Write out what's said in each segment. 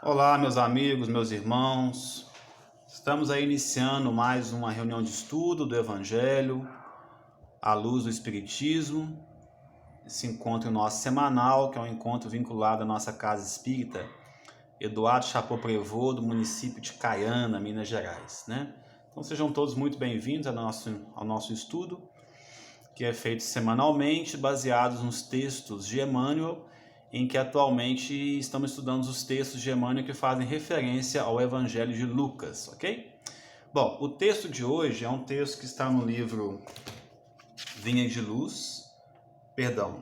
Olá, meus amigos, meus irmãos. Estamos aí iniciando mais uma reunião de estudo do Evangelho à luz do Espiritismo. Esse encontro nosso semanal, que é um encontro vinculado à nossa casa espírita Eduardo Chapot-Prévot, do município de Caiana, Minas Gerais, né? Então sejam todos muito bem-vindos ao nosso estudo, que é feito semanalmente, baseados nos textos de Emmanuel, em que atualmente estamos estudando os textos de Emmanuel que fazem referência ao Evangelho de Lucas, ok? Bom, o texto de hoje é um texto que está no livro Vinha de Luz,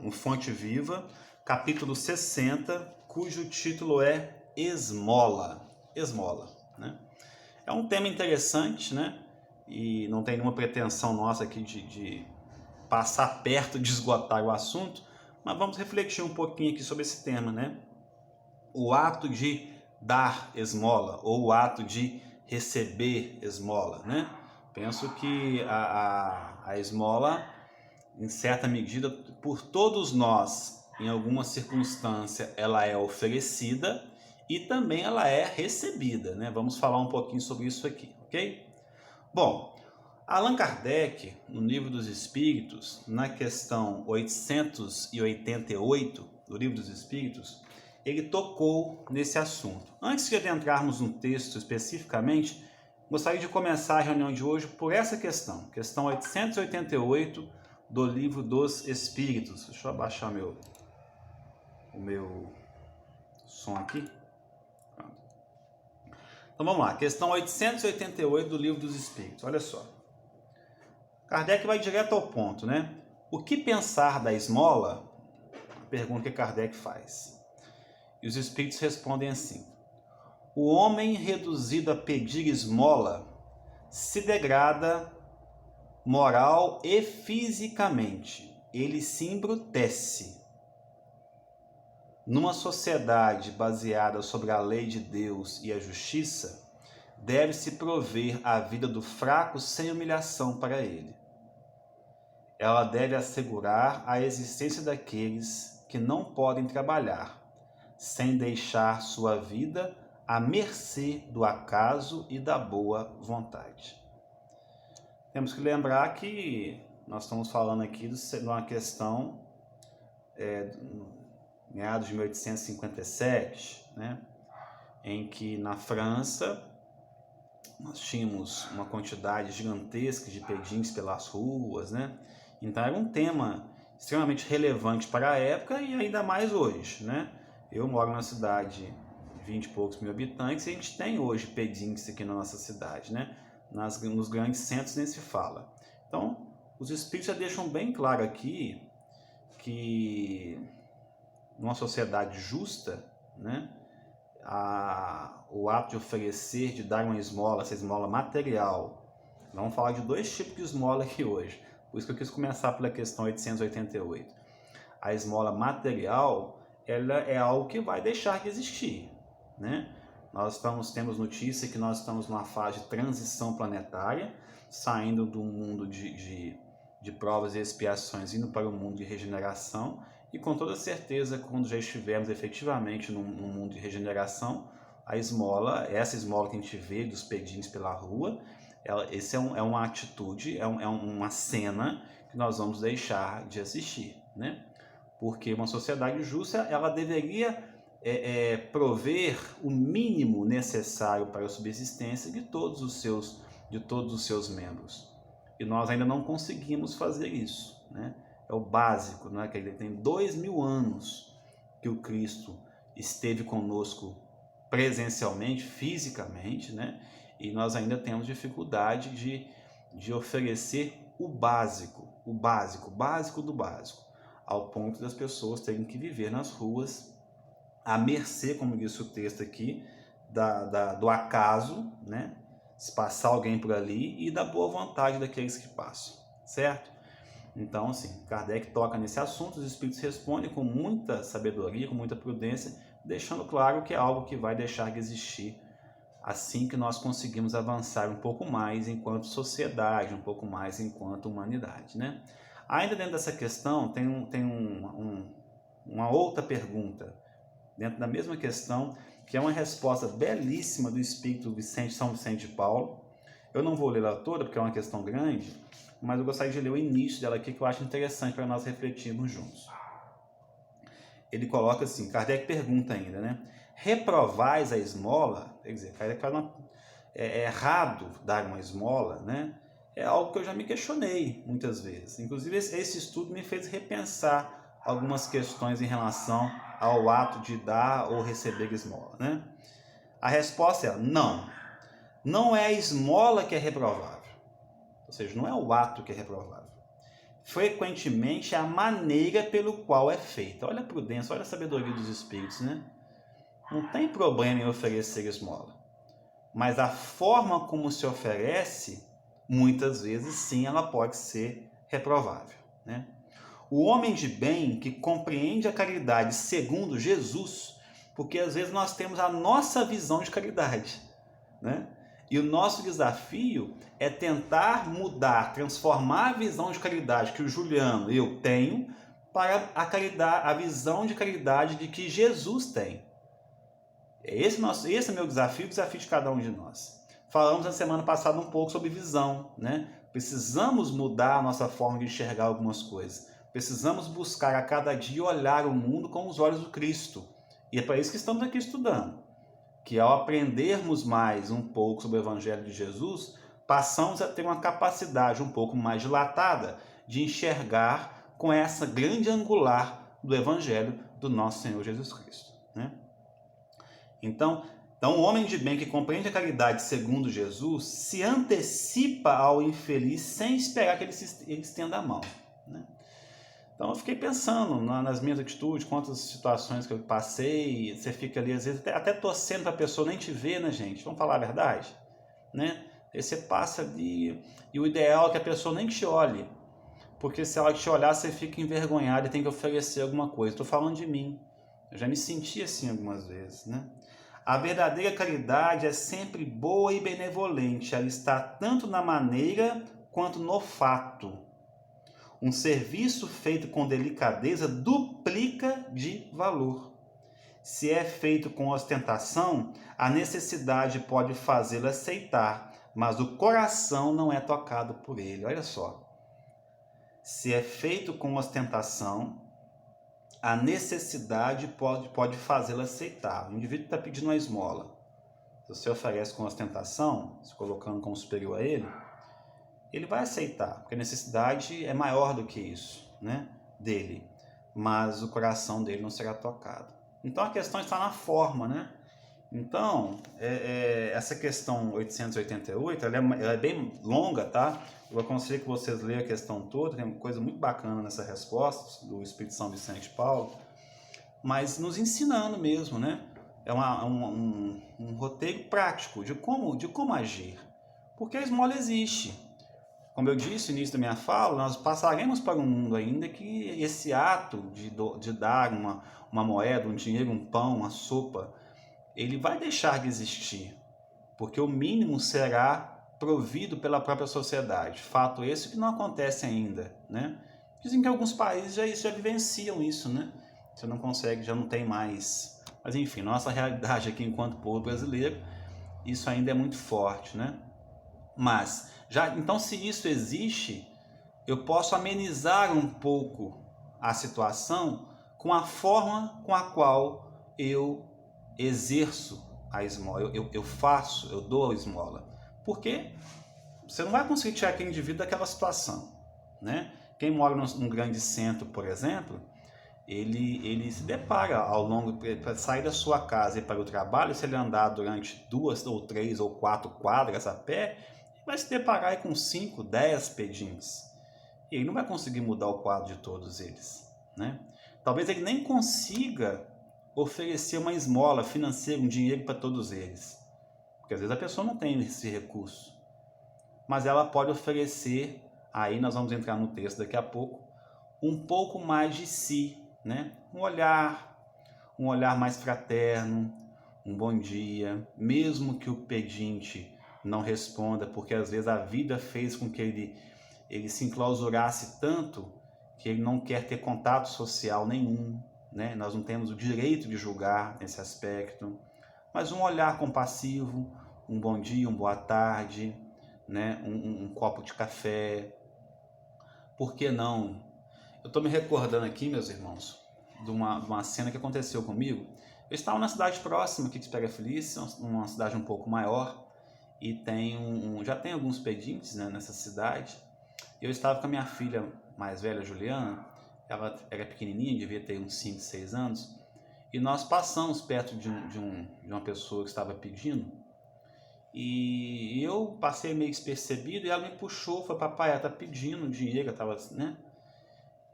no Fonte Viva, capítulo 60, cujo título é Esmola. Esmola, né? É um tema interessante, né? E não tem nenhuma pretensão nossa aqui de passar perto de esgotar o assunto, mas vamos refletir um pouquinho aqui sobre esse tema, né? O ato de dar esmola ou o ato de receber esmola, né? Penso que a esmola, em certa medida, por todos nós, em alguma circunstância, ela é oferecida e também ela é recebida, né? Vamos falar um pouquinho sobre isso aqui, ok? Bom, Allan Kardec, no Livro dos Espíritos, na questão 888 do Livro dos Espíritos, ele tocou nesse assunto. Antes de adentrarmos no texto especificamente, gostaria de começar a reunião de hoje por essa questão 888 do Livro dos Espíritos. Deixa eu abaixar o meu som aqui. Então vamos lá, questão 888 do Livro dos Espíritos, olha só. Kardec vai direto ao ponto, né? O que pensar da esmola? A pergunta que Kardec faz. E os espíritos respondem assim: o homem reduzido a pedir esmola se degrada moral e fisicamente. Ele se embrutece. Numa sociedade baseada sobre a lei de Deus e a justiça, deve-se prover a vida do fraco sem humilhação para ele. Ela deve assegurar a existência daqueles que não podem trabalhar, sem deixar sua vida à mercê do acaso e da boa vontade. Temos que lembrar que nós estamos falando aqui de uma questão meados de 1857, né, em que na França nós tínhamos uma quantidade gigantesca de pedintes pelas ruas, né? Então era um tema extremamente relevante para a época e ainda mais hoje, né? Eu moro numa cidade de 20 e poucos mil habitantes e a gente tem hoje pedintes aqui na nossa cidade, né? Nos grandes centros nem se fala. Então, os espíritos já deixam bem claro aqui que numa sociedade justa, né? O ato de oferecer, de dar uma esmola, essa esmola material. Vamos falar de dois tipos de esmola aqui hoje. Por isso que eu quis começar pela questão 888. A esmola material, ela é algo que vai deixar de existir, né? Temos notícia que nós estamos numa fase de transição planetária, saindo do mundo de provas e expiações, indo para o mundo de regeneração. E com toda certeza, quando já estivermos efetivamente num mundo de regeneração, essa esmola que a gente vê dos pedintes pela rua, esse é uma atitude, é uma cena que nós vamos deixar de assistir, né? Porque uma sociedade justa, ela deveria prover o mínimo necessário para a subsistência de todos os seus membros. E nós ainda não conseguimos fazer isso, né? É o básico, né? Que ele tem 2000 anos que o Cristo esteve conosco presencialmente, fisicamente, né? E nós ainda temos dificuldade de oferecer o básico do básico, ao ponto das pessoas terem que viver nas ruas à mercê, como diz o texto aqui, do acaso, né? Se passar alguém por ali, e da boa vontade daqueles que passam, certo? Então, assim, Kardec toca nesse assunto, os espíritos respondem com muita sabedoria, com muita prudência, deixando claro que é algo que vai deixar de existir assim que nós conseguimos avançar um pouco mais enquanto sociedade, um pouco mais enquanto humanidade, né? Ainda dentro dessa questão, tem uma outra pergunta, dentro da mesma questão, que é uma resposta belíssima do Espírito São Vicente de Paulo. Eu não vou ler ela toda, porque é uma questão grande, mas eu gostaria de ler o início dela aqui, que eu acho interessante para nós refletirmos juntos. Ele coloca assim, Kardec pergunta ainda, né? Reprovais a esmola? Quer dizer, Kardec fala, é errado dar uma esmola, né? É algo que eu já me questionei muitas vezes. Inclusive, esse estudo me fez repensar algumas questões em relação ao ato de dar ou receber esmola, né? A resposta é não. Não é a esmola que é reprovável. Ou seja, não é o ato que é reprovável. Frequentemente é a maneira pelo qual é feita. Olha a prudência, olha a sabedoria dos espíritos, né? Não tem problema em oferecer esmola. Mas a forma como se oferece, muitas vezes sim, ela pode ser reprovável, né? O homem de bem que compreende a caridade segundo Jesus, porque às vezes nós temos a nossa visão de caridade, né? E o nosso desafio é tentar mudar, transformar a visão de caridade que o Juliano, eu tenho, para a visão de caridade de que Jesus tem. Esse é meu desafio, o desafio de cada um de nós. Falamos na semana passada um pouco sobre visão, né? Precisamos mudar a nossa forma de enxergar algumas coisas. Precisamos buscar a cada dia olhar o mundo com os olhos do Cristo. E é para isso que estamos aqui estudando. Que ao aprendermos mais um pouco sobre o Evangelho de Jesus, passamos a ter uma capacidade um pouco mais dilatada de enxergar com essa grande angular do Evangelho do nosso Senhor Jesus Cristo, né? Então, o homem de bem que compreende a caridade segundo Jesus se antecipa ao infeliz sem esperar que ele estenda a mão, né? Então eu fiquei pensando nas minhas atitudes, quantas situações que eu passei, você fica ali às vezes até torcendo para a pessoa nem te ver, né, gente? Vamos falar a verdade, né? Aí você passa ali e o ideal é que a pessoa nem te olhe, porque se ela te olhar você fica envergonhado e tem que oferecer alguma coisa. Estou falando de mim, eu já me senti assim algumas vezes, né? A verdadeira caridade é sempre boa e benevolente, ela está tanto na maneira quanto no fato. Um serviço feito com delicadeza duplica de valor. Se é feito com ostentação, a necessidade pode fazê-lo aceitar, mas o coração não é tocado por ele. Olha só. Se é feito com ostentação, a necessidade pode fazê-lo aceitar. O indivíduo está pedindo uma esmola. Se você oferece com ostentação, se colocando como superior a ele vai aceitar, porque a necessidade é maior do que isso, né, dele, mas o coração dele não será tocado. Então a questão está na forma, né? Então, essa questão 888, ela é bem longa, tá? Eu aconselho que vocês leiam a questão toda, tem uma coisa muito bacana nessa resposta do Espírito São Vicente de Paulo, mas nos ensinando mesmo, né? É um roteiro prático de como agir, porque a esmola existe. Como eu disse no início da minha fala, nós passaremos para um mundo ainda que esse ato de dar uma moeda, um dinheiro, um pão, uma sopa, ele vai deixar de existir, porque o mínimo será provido pela própria sociedade. Fato esse que não acontece ainda, né? Dizem que alguns países já vivenciam isso, né? Você não consegue, já não tem mais. Mas enfim, nossa realidade aqui enquanto povo brasileiro, isso ainda é muito forte, né? Mas, então se isso existe, eu posso amenizar um pouco a situação com a forma com a qual eu exerço a esmola, eu dou a esmola. Porque você não vai conseguir tirar aquele indivíduo daquela situação, né? Quem mora num grande centro, por exemplo, ele se depara ao longo, para sair da sua casa e para o trabalho, se ele andar durante 2 ou 3 ou 4 quadras a pé, vai se deparar com 5, 10 pedintes. E ele não vai conseguir mudar o quadro de todos eles, né? Talvez ele nem consiga oferecer uma esmola financeira, um dinheiro para todos eles. Porque às vezes a pessoa não tem esse recurso. Mas ela pode oferecer, aí nós vamos entrar no texto daqui a pouco, um pouco mais de si, né? Um olhar mais fraterno, um bom dia, mesmo que o pedinte não responda, porque às vezes a vida fez com que ele se enclausurasse tanto que ele não quer ter contato social nenhum, né? Nós não temos o direito de julgar nesse aspecto. mas um olhar compassivo, um bom dia, uma boa tarde, né? um copo de café. Por que não? Eu estou me recordando aqui, meus irmãos, de uma cena que aconteceu comigo. Eu estava na cidade próxima aqui de Pega Felícia, uma cidade um pouco maior, e já tem alguns pedintes, né, nessa cidade. Eu estava com a minha filha mais velha, Juliana. Ela era pequenininha, devia ter uns 5, 6 anos, e nós passamos perto de uma pessoa que estava pedindo, e eu passei meio despercebido, e ela me puxou, falou: papai, ela está pedindo dinheiro, eu tava, né?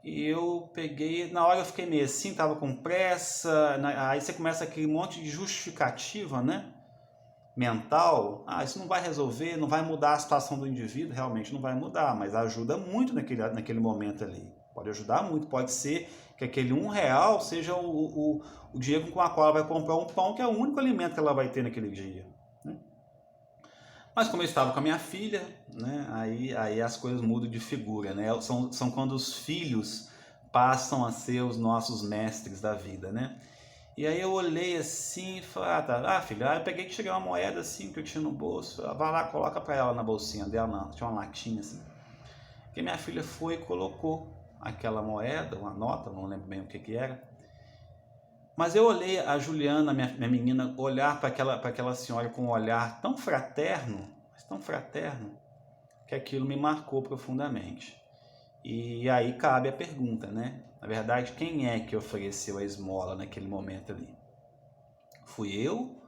E eu peguei, na hora eu fiquei meio assim, tava com pressa, aí você começa aquele monte de justificativa, né? Mental. Isso não vai resolver, não vai mudar a situação do indivíduo, realmente não vai mudar, mas ajuda muito naquele momento ali. Pode ajudar muito, pode ser que aquele R$1 seja o dinheiro com o qual ela vai comprar um pão, que é o único alimento que ela vai ter naquele dia, né? Mas como eu estava com a minha filha, né, aí as coisas mudam de figura, né? São quando os filhos passam a ser os nossos mestres da vida, né? E aí eu olhei assim e falei: tá, filha, eu peguei e tirei uma moeda assim que eu tinha no bolso, vai lá, coloca pra ela na bolsinha dela, tinha uma latinha assim. Que minha filha foi e colocou aquela moeda, uma nota, não lembro bem o que era. Mas eu olhei a Juliana, minha menina, olhar para aquela senhora com um olhar tão fraterno, mas tão fraterno, que aquilo me marcou profundamente. E aí cabe a pergunta, né? Na verdade, quem é que ofereceu a esmola naquele momento ali? Fui eu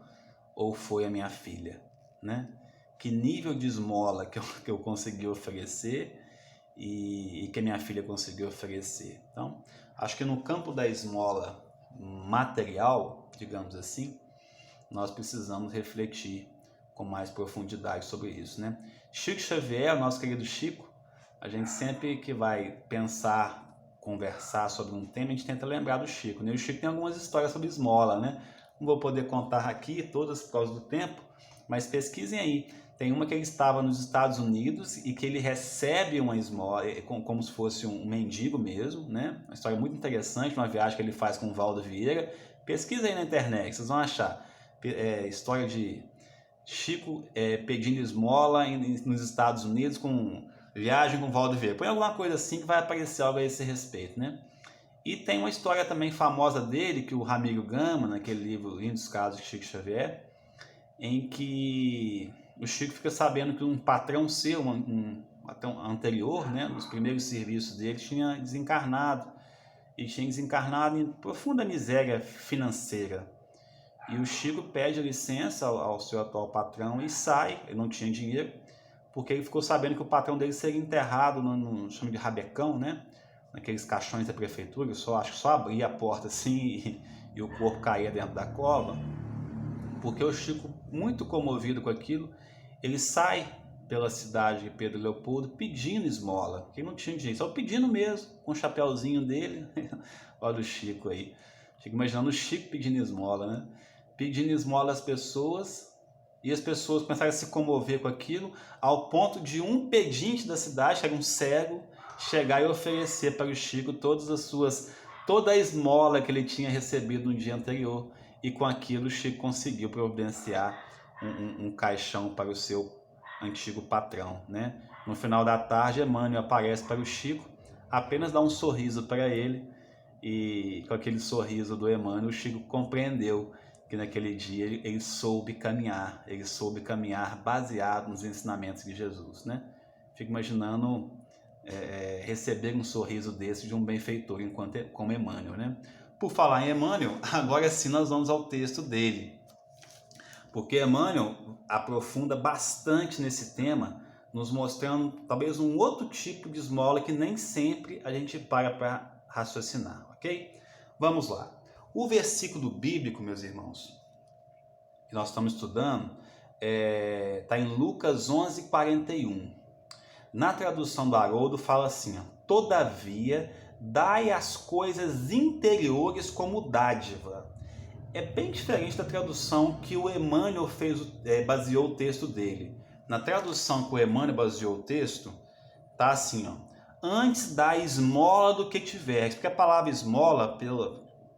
ou foi a minha filha, né? Que nível de esmola que eu consegui oferecer e que a minha filha conseguiu oferecer? Então, acho que no campo da esmola material, digamos assim, nós precisamos refletir com mais profundidade sobre isso, né? Chico Xavier, nosso querido Chico, a gente sempre que vai pensar, conversar sobre um tema, a gente tenta lembrar do Chico, né? O Chico tem algumas histórias sobre esmola, né? Não vou poder contar aqui todas por causa do tempo, mas pesquisem aí. Tem uma que ele estava nos Estados Unidos e que ele recebe uma esmola, como se fosse um mendigo mesmo, né? Uma história muito interessante, uma viagem que ele faz com o Valdo Vieira. Pesquisa aí na internet, vocês vão achar. História de Chico pedindo esmola nos Estados Unidos com viagem com o Valdo Vieira. Põe alguma coisa assim que vai aparecer algo a esse respeito, né? E tem uma história também famosa dele, que o Ramiro Gama, naquele livro Lindos Casos de Chico Xavier, em que o Chico fica sabendo que um patrão seu, anterior, né, nos primeiros serviços dele, tinha desencarnado. E tinha desencarnado em profunda miséria financeira. E o Chico pede licença ao seu atual patrão e sai. Ele não tinha dinheiro, porque ele ficou sabendo que o patrão dele seria enterrado no chama de rabecão, né? Naqueles caixões da prefeitura. Acho que só abria a porta assim e o corpo caía dentro da cova. Porque o Chico, muito comovido com aquilo, ele sai pela cidade de Pedro Leopoldo pedindo esmola, porque ele não tinha dinheiro, só pedindo mesmo, com o chapéuzinho dele. Olha o Chico aí. Fico imaginando o Chico pedindo esmola, né? Pedindo esmola às pessoas, e as pessoas começaram a se comover com aquilo, ao ponto de um pedinte da cidade, que era um cego, chegar e oferecer para o Chico toda a esmola que ele tinha recebido no dia anterior. E com aquilo o Chico conseguiu providenciar um caixão para o seu antigo patrão, né? No final da tarde, Emmanuel aparece para o Chico, apenas dá um sorriso para ele, e com aquele sorriso do Emmanuel, o Chico compreendeu que naquele dia ele soube caminhar baseado nos ensinamentos de Jesus, né? Fico imaginando receber um sorriso desse de um benfeitor como Emmanuel, né? Por falar em Emmanuel, agora sim nós vamos ao texto dele, porque Emmanuel aprofunda bastante nesse tema, nos mostrando talvez um outro tipo de esmola que nem sempre a gente para raciocinar, ok? Vamos lá. O versículo bíblico, meus irmãos, que nós estamos estudando, está em Lucas 11:41. Na tradução do Haroldo fala assim: todavia, dai as coisas interiores como dádiva. É bem diferente da tradução que o Emmanuel baseou o texto dele. Na tradução que o Emmanuel baseou o texto, tá assim, ó: antes da esmola do que tiveres. Porque a palavra esmola,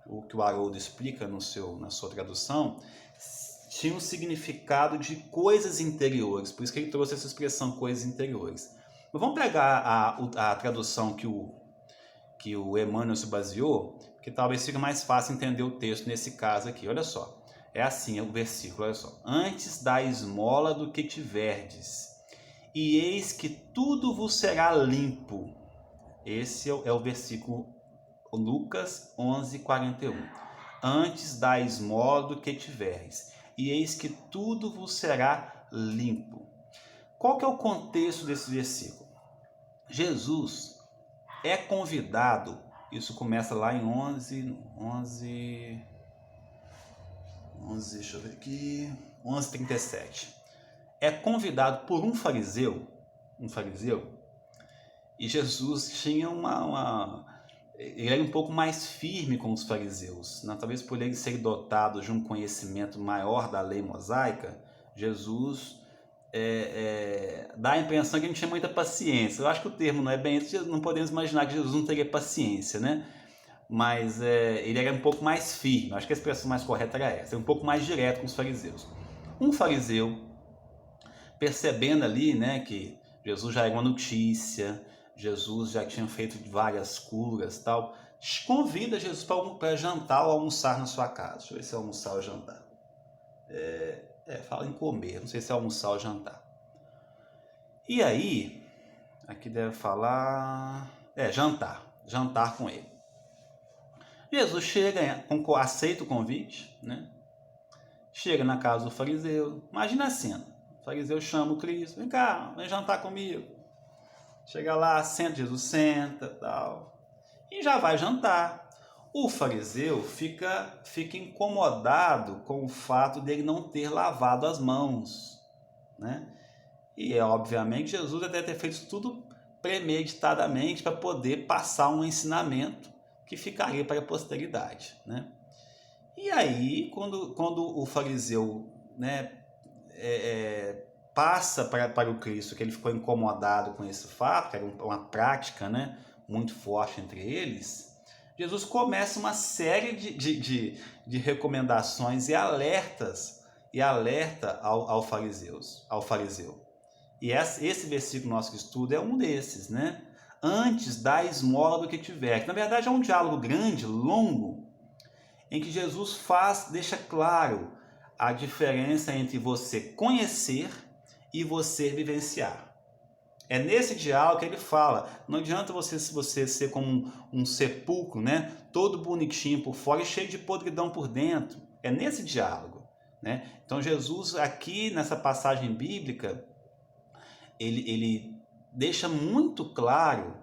o que o Haroldo explica na sua tradução, tinha um significado de coisas interiores, por isso que ele trouxe essa expressão coisas interiores. Mas vamos pegar a tradução que o Emmanuel se baseou, que talvez fique mais fácil entender o texto nesse caso aqui. Olha só, é assim o versículo, olha só. Antes da esmola do que tiverdes, e eis que tudo vos será limpo. Esse é o versículo Lucas 11:41. Antes da esmola do que tiverdes, e eis que tudo vos será limpo. Qual que é o contexto desse versículo? Jesus é convidado, isso começa lá em 11, deixa eu ver aqui, 11:37. É convidado por um fariseu, e Jesus tinha ele era um pouco mais firme com os fariseus, né? Talvez por ele ser dotado de um conhecimento maior da lei mosaica, Jesus dá a impressão que ele não tinha muita paciência. Eu acho que o termo não é bem esse, não podemos imaginar que Jesus não teria paciência, né? Mas ele era um pouco mais firme, acho que a expressão mais correta era essa, um pouco mais direto com os fariseus. Um fariseu, percebendo ali, né, que Jesus já era uma notícia, Jesus já tinha feito várias curas e tal, convida Jesus para jantar ou almoçar na sua casa. Deixa eu ver se é almoçar ou jantar. Fala em comer, não sei se é almoçar ou jantar. E aí, aqui deve falar... jantar com ele. Jesus chega, aceita o convite, né? Chega na casa do fariseu, imagina a cena. O fariseu chama o Cristo, vem cá, vem jantar comigo. Chega lá, senta, Jesus senta, tal, e já vai jantar. O fariseu fica incomodado com o fato dele não ter lavado as mãos, né? E obviamente Jesus deve ter feito isso tudo premeditadamente para poder passar um ensinamento que ficaria para a posteridade, né? E aí, quando o fariseu, né, passa para o Cristo que ele ficou incomodado com esse fato, que era uma prática, né, muito forte entre eles, Jesus começa uma série de recomendações e alerta ao fariseu. E esse versículo nosso que estuda é um desses, né? Antes da esmola do que tiver. Na verdade é um diálogo grande, longo, em que Jesus deixa claro a diferença entre você conhecer e você vivenciar. É nesse diálogo que ele fala, não adianta você ser como um sepulcro, né? Todo bonitinho por fora e cheio de podridão por dentro. É nesse diálogo, né? Então Jesus aqui nessa passagem bíblica, ele deixa muito claro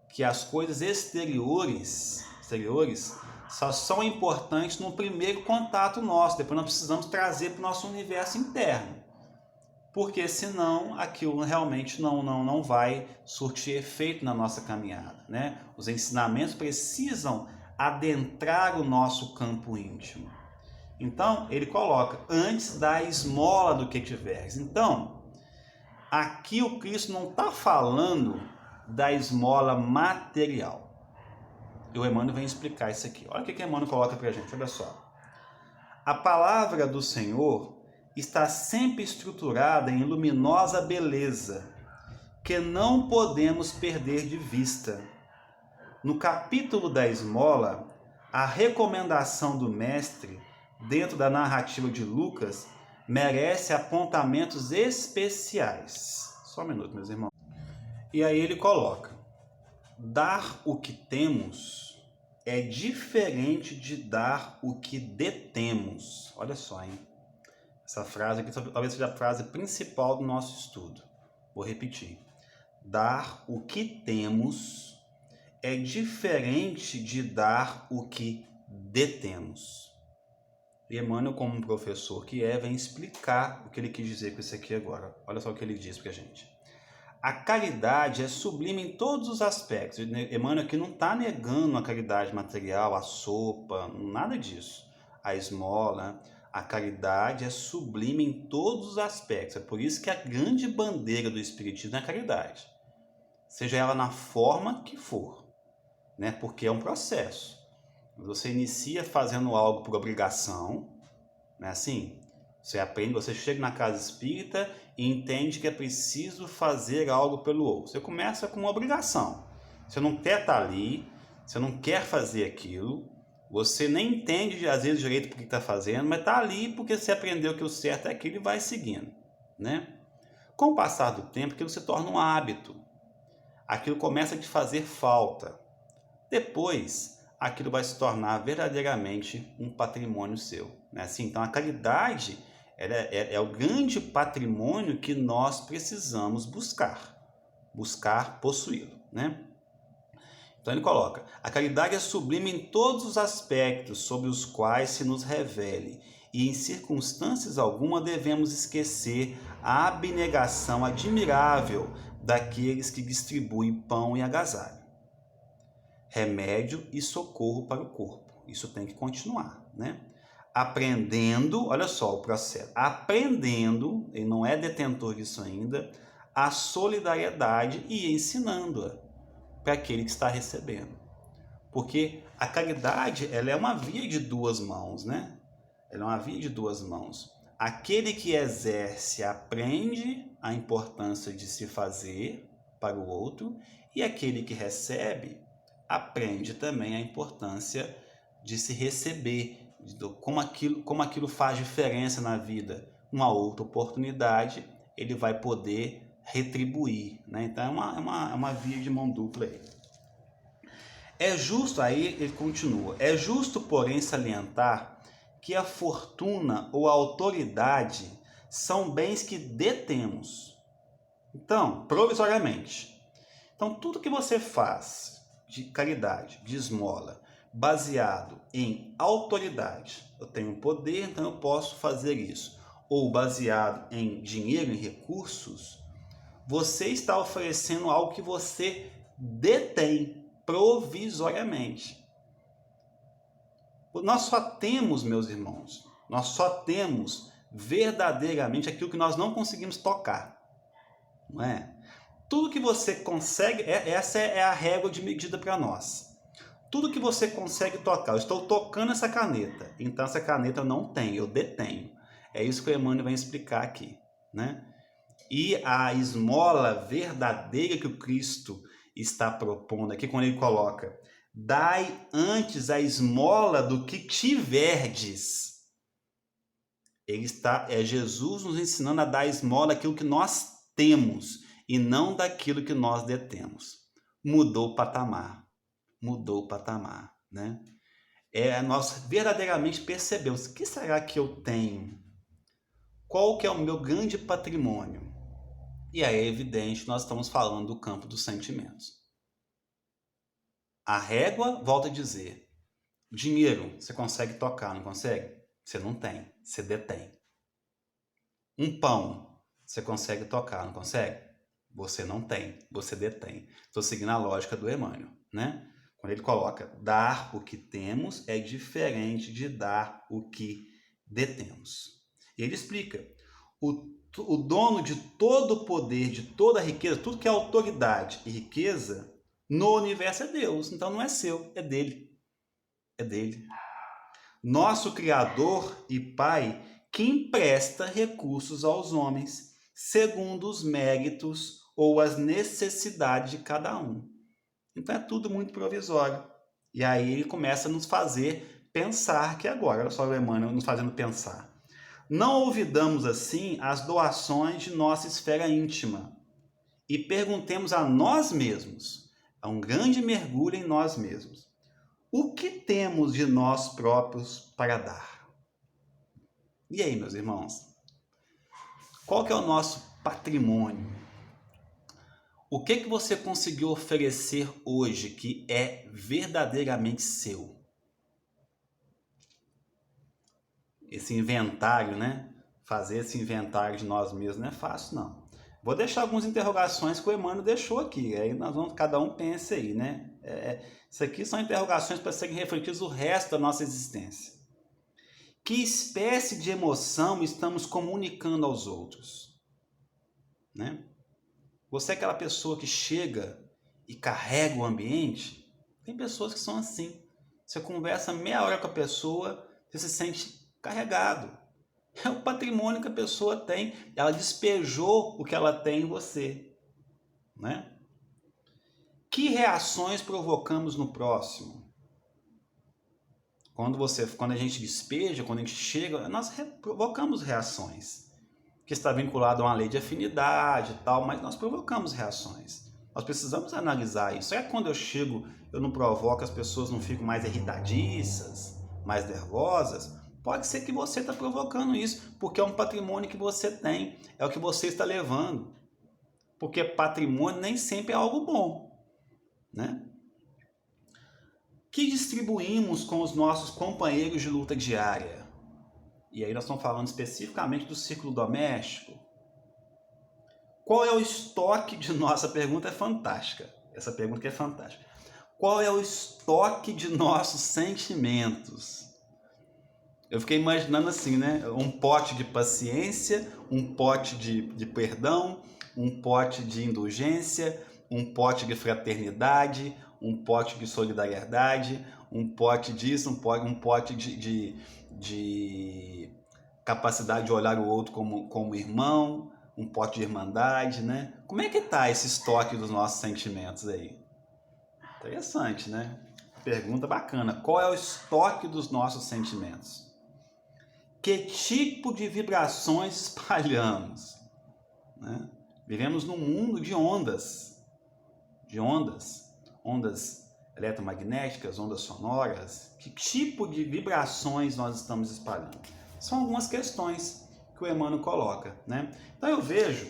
que as coisas exteriores só são importantes no primeiro contato nosso, depois nós precisamos trazer para o nosso universo interno, porque senão aquilo realmente não vai surtir efeito na nossa caminhada, né? Os ensinamentos precisam adentrar o nosso campo íntimo. Então ele coloca, antes da esmola do que tiveres. Então, aqui o Cristo não está falando da esmola material. E o Emmanuel vem explicar isso aqui. Olha o que o Emmanuel coloca para a gente, olha só. A palavra do Senhor está sempre estruturada em luminosa beleza, que não podemos perder de vista. No capítulo da esmola, a recomendação do Mestre, dentro da narrativa de Lucas, merece apontamentos especiais. Só um minuto, meus irmãos. E aí ele coloca: dar o que temos é diferente de dar o que detemos. Olha só, hein? Essa frase aqui talvez seja a frase principal do nosso estudo. Vou repetir. Dar o que temos é diferente de dar o que detemos. E Emmanuel, como um professor que vem explicar o que ele quis dizer com isso aqui agora. Olha só o que ele diz pra gente. A caridade é sublime em todos os aspectos. Emmanuel aqui não está negando a caridade material, a sopa, nada disso. A esmola, a caridade é sublime em todos os aspectos. É por isso que a grande bandeira do Espiritismo é a caridade. Seja ela na forma que for, né? Porque é um processo. Você inicia fazendo algo por obrigação, né? Assim, Você aprende, você chega na casa espírita e entende que é preciso fazer algo pelo outro. Você começa com uma obrigação. Você não quer estar ali, você não quer fazer aquilo, você nem entende às vezes direito por que está fazendo, mas está ali porque você aprendeu que o certo é aquilo e vai seguindo, né? Com o passar do tempo, aquilo se torna um hábito. Aquilo começa a te fazer falta. Depois, aquilo vai se tornar verdadeiramente um patrimônio seu, né? Assim, então, a caridade é o grande patrimônio que nós precisamos buscar possuí-lo, né? Então ele coloca: a caridade é sublime em todos os aspectos sobre os quais se nos revele, e em circunstâncias alguma devemos esquecer a abnegação admirável daqueles que distribuem pão e agasalho, remédio e socorro para o corpo. Isso tem que continuar, né? Aprendendo, olha só o processo, aprendendo, ele não é detentor disso ainda, a solidariedade e ensinando-a para aquele que está recebendo. Porque a caridade, ela é uma via de duas mãos, né? Ela é uma via de duas mãos. Aquele que exerce aprende a importância de se fazer para o outro, e aquele que recebe aprende também a importância de se receber, como aquilo faz diferença na vida. Uma outra oportunidade, ele vai poder retribuir, né? Então é uma via de mão dupla aí. É justo, aí ele continua, é justo, porém, salientar que a fortuna ou a autoridade são bens que detemos. Então, provisoriamente. Então, tudo que você faz de caridade, de esmola, baseado em autoridade, eu tenho poder, então eu posso fazer isso, ou baseado em dinheiro, em recursos, você está oferecendo algo que você detém provisoriamente. Nós só temos, meus irmãos, nós só temos verdadeiramente aquilo que nós não conseguimos tocar, não é? Tudo que você consegue, essa é a régua de medida para nós. Tudo que você consegue tocar, eu estou tocando essa caneta, então essa caneta eu não tenho, eu detenho. É isso que o Emmanuel vai explicar aqui, né? E a esmola verdadeira que o Cristo está propondo aqui, quando ele coloca: dai antes a esmola do que tiverdes. É Jesus nos ensinando a dar a esmola daquilo que nós temos e não daquilo que nós detemos. Mudou o patamar, né? Nós verdadeiramente percebemos: o que será que eu tenho? Qual que é o meu grande patrimônio? E aí é evidente, nós estamos falando do campo dos sentimentos. A régua, volta a dizer, dinheiro, você consegue tocar, não consegue? Você não tem, você detém. Um pão, você consegue tocar, não consegue? Você não tem, você detém. Estou seguindo a lógica do Emmanuel, né? Quando ele coloca: dar o que temos é diferente de dar o que detemos. E ele explica: o dono de todo o poder, de toda a riqueza, tudo que é autoridade e riqueza no universo é Deus. Então não é seu, é dele. É dele. Nosso Criador e Pai, que empresta recursos aos homens, segundo os méritos ou as necessidades de cada um. Então é tudo muito provisório. E aí ele começa a nos fazer pensar que agora, olha só o Emmanuel nos fazendo pensar. Não olvidamos assim as doações de nossa esfera íntima e perguntemos a nós mesmos, a um grande mergulho em nós mesmos: o que temos de nós próprios para dar? E aí, meus irmãos? Qual que é o nosso patrimônio? O que você conseguiu oferecer hoje que é verdadeiramente seu? Esse inventário, né? Fazer esse inventário de nós mesmos não é fácil, não. Vou deixar algumas interrogações que o Emmanuel deixou aqui. Aí nós vamos, cada um pense aí, né? Isso aqui são interrogações para serem refletidas o resto da nossa existência. Que espécie de emoção estamos comunicando aos outros? Né? Você é aquela pessoa que chega e carrega o ambiente? Tem pessoas que são assim. Você conversa meia hora com a pessoa, você se sente carregado. É o patrimônio que a pessoa tem, ela despejou o que ela tem em você, né? Que reações provocamos no próximo? Quando a gente despeja, quando a gente chega, nós provocamos reações, que está vinculado a uma lei de afinidade e tal, mas nós provocamos reações. Nós precisamos analisar isso. É quando eu chego, eu não provoco, as pessoas não ficam mais irritadiças, mais nervosas. Pode ser que você está provocando isso, porque é um patrimônio que você tem, é o que você está levando. Porque patrimônio nem sempre é algo bom, né? Que distribuímos com os nossos companheiros de luta diária? E aí nós estamos falando especificamente do círculo doméstico. Qual é o estoque de nossa pergunta é fantástica. Essa pergunta que é fantástica. Qual é o estoque de nossos sentimentos? Eu fiquei imaginando assim, né? Um pote de paciência, um pote de perdão, um pote de indulgência, um pote de fraternidade, um pote de solidariedade, um pote disso, um pote de capacidade de olhar o outro como irmão, um pote de irmandade, né? Como é que tá esse estoque dos nossos sentimentos aí? Interessante, né? Pergunta bacana. Qual é o estoque dos nossos sentimentos? Que tipo de vibrações espalhamos? Né? Vivemos num mundo de ondas, ondas eletromagnéticas, ondas sonoras. Que tipo de vibrações nós estamos espalhando? São algumas questões que o Emmanuel coloca, né? Então eu vejo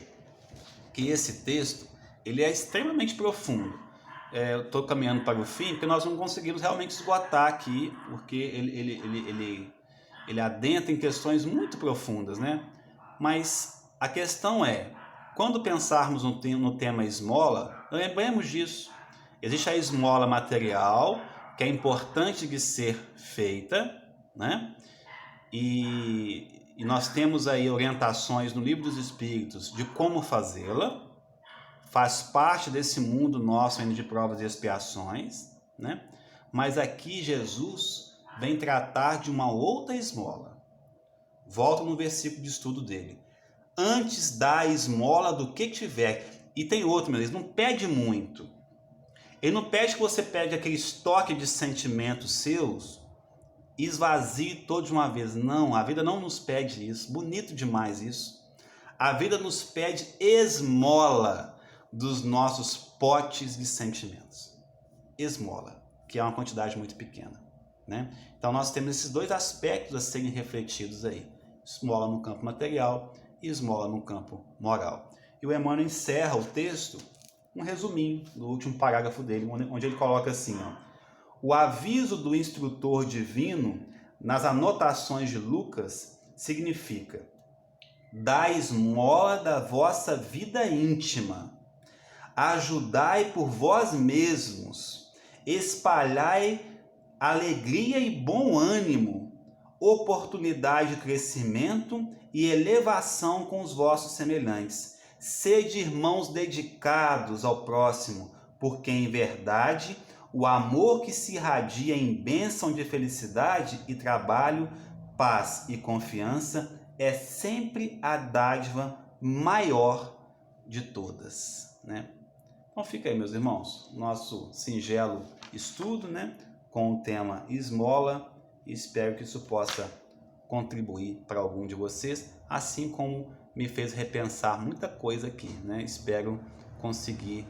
que esse texto ele é extremamente profundo. Eu estou caminhando para o fim, porque nós não conseguimos realmente esgotar aqui, porque ele adentra em questões muito profundas, né? Mas a questão é, quando pensarmos no tema esmola, lembremos disso. Existe a esmola material, que é importante de ser feita, né? E nós temos aí orientações no Livro dos Espíritos de como fazê-la. Faz parte desse mundo nosso ainda de provas e expiações, né? Mas aqui Jesus vem tratar de uma outra esmola. Volta no versículo de estudo dele. Antes da esmola do que tiver. E tem outro, meu Deus, não pede muito. Ele não pede que você pegue aquele estoque de sentimentos seus e esvazie todo de uma vez. Não, a vida não nos pede isso. Bonito demais isso. A vida nos pede esmola dos nossos potes de sentimentos. Esmola, que é uma quantidade muito pequena, né? Então nós temos esses dois aspectos a serem refletidos aí. Esmola no campo material e esmola no campo moral. E o Emmanuel encerra o texto, um resuminho do último parágrafo dele, onde ele coloca assim, ó, o aviso do instrutor divino nas anotações de Lucas significa: dai esmola da vossa vida íntima, ajudai por vós mesmos, espalhai alegria e bom ânimo, oportunidade de crescimento e elevação com os vossos semelhantes. Sede irmãos dedicados ao próximo, porque em verdade o amor que se irradia em bênção de felicidade e trabalho, paz e confiança é sempre a dádiva maior de todas, né? Então fica aí, meus irmãos, nosso singelo estudo, né, com o tema esmola, e espero que isso possa contribuir para algum de vocês, assim como me fez repensar muita coisa aqui, né? Espero conseguir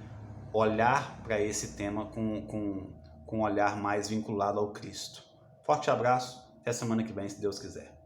olhar para esse tema com um olhar mais vinculado ao Cristo. Forte abraço, até semana que vem, se Deus quiser.